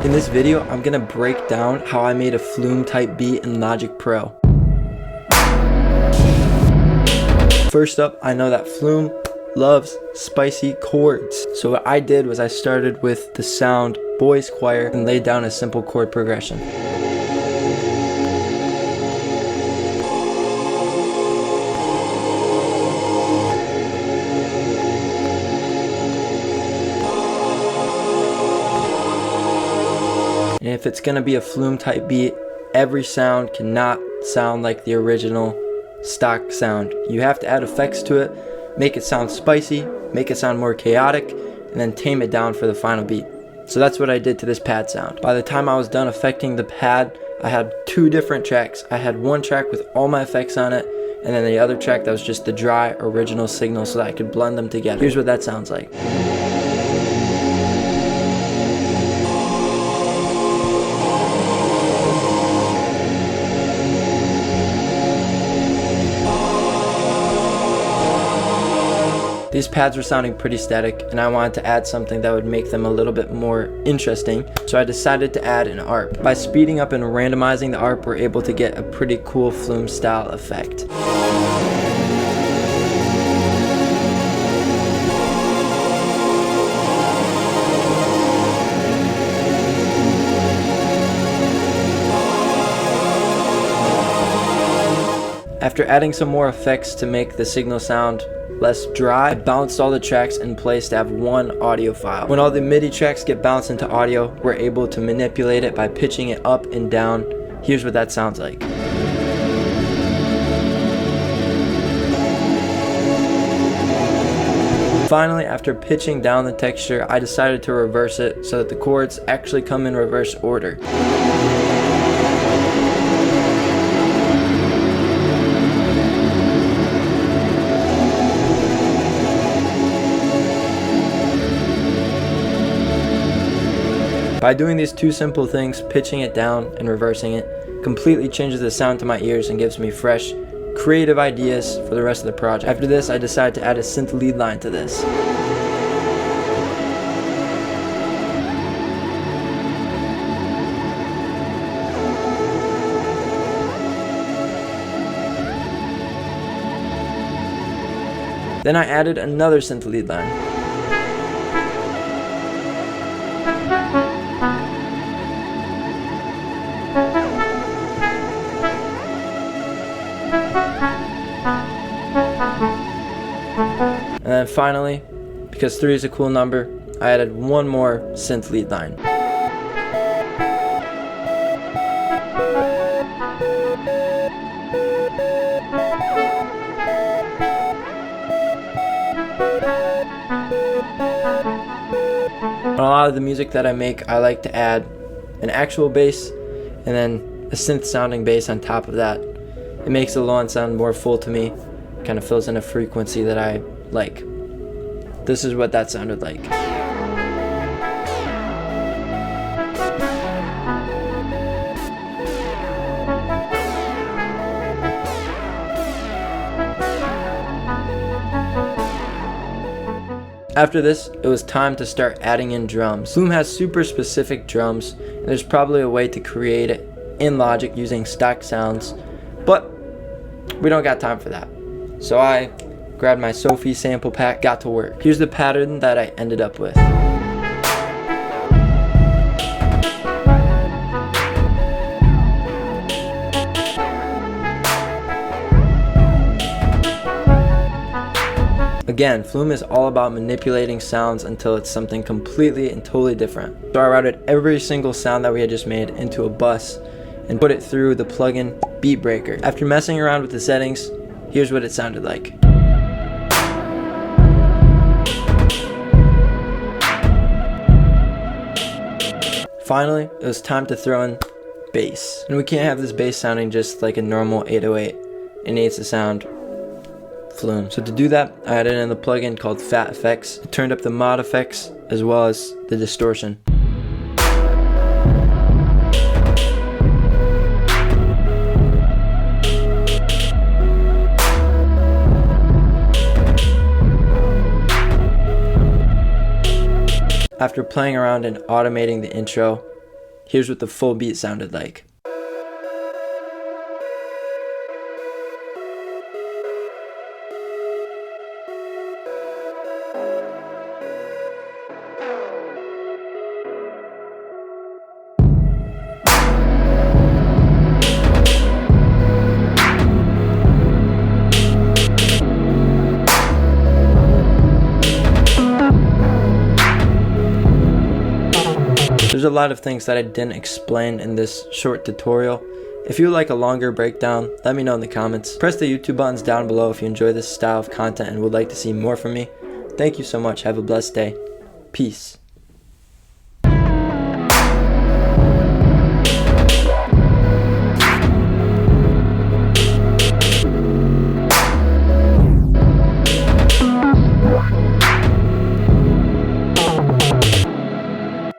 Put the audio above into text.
In this video, I'm gonna break down how I made a Flume type beat in Logic Pro. First up, I know that Flume loves spicy chords. So what I did was I started with the sound boys choir and laid down a simple chord progression. And if it's gonna be a Flume type beat, every sound cannot sound like the original stock sound. You have to add effects to it, make it sound spicy, make it sound more chaotic, and then tame it down for the final beat. So that's what I did to this pad sound. By the time I was done affecting the pad, I had two different tracks. I had one track with all my effects on it, and then the other track that was just the dry original signal so that I could blend them together. Here's what that sounds like. These pads were sounding pretty static, and I wanted to add something that would make them a little bit more interesting, so I decided to add an ARP. By speeding up and randomizing the ARP, we're able to get a pretty cool Flume style effect. After adding some more effects to make the signal sound less dry, I bounced all the tracks in place to have one audio file. When all the MIDI tracks get bounced into audio, we're able to manipulate it by pitching it up and down. Here's what that sounds like. Finally, after pitching down the texture, I decided to reverse it so that the chords actually come in reverse order. By doing these two simple things, pitching it down and reversing it, completely changes the sound to my ears and gives me fresh, creative ideas for the rest of the project. After this, I decided to add a synth lead line to this. Then I added another synth lead line. And then finally, because 3 is a cool number, I added one more synth lead line. On a lot of the music that I make, I like to add an actual bass and then a synth sounding bass on top of that. It makes the low end sound more full to me, kind of fills in a frequency that I like. This is what that sounded like. After this, it was time to start adding in drums. Flume has super specific drums, and there's probably a way to create it in Logic using stock sounds, but we don't got time for that. So I grabbed my Sophie sample pack, got to work. Here's the pattern that I ended up with. Again, Flume is all about manipulating sounds until it's something completely and totally different. So I routed every single sound that we had just made into a bus and put it through the plugin Beat Breaker. After messing around with the settings, here's what it sounded like. Finally, it was time to throw in bass. And we can't have this bass sounding just like a normal 808. It needs to sound Flume. So to do that, I added in the plugin called Fat Effects. It turned up the mod effects as well as the distortion. After playing around and automating the intro, Here's what the full beat sounded like. There's a lot of things that I didn't explain in this short tutorial. If you would like a longer breakdown, let me know in the comments. Press the YouTube buttons down below if you enjoy this style of content and would like to see more from me. Thank you so much. Have a blessed day. Peace.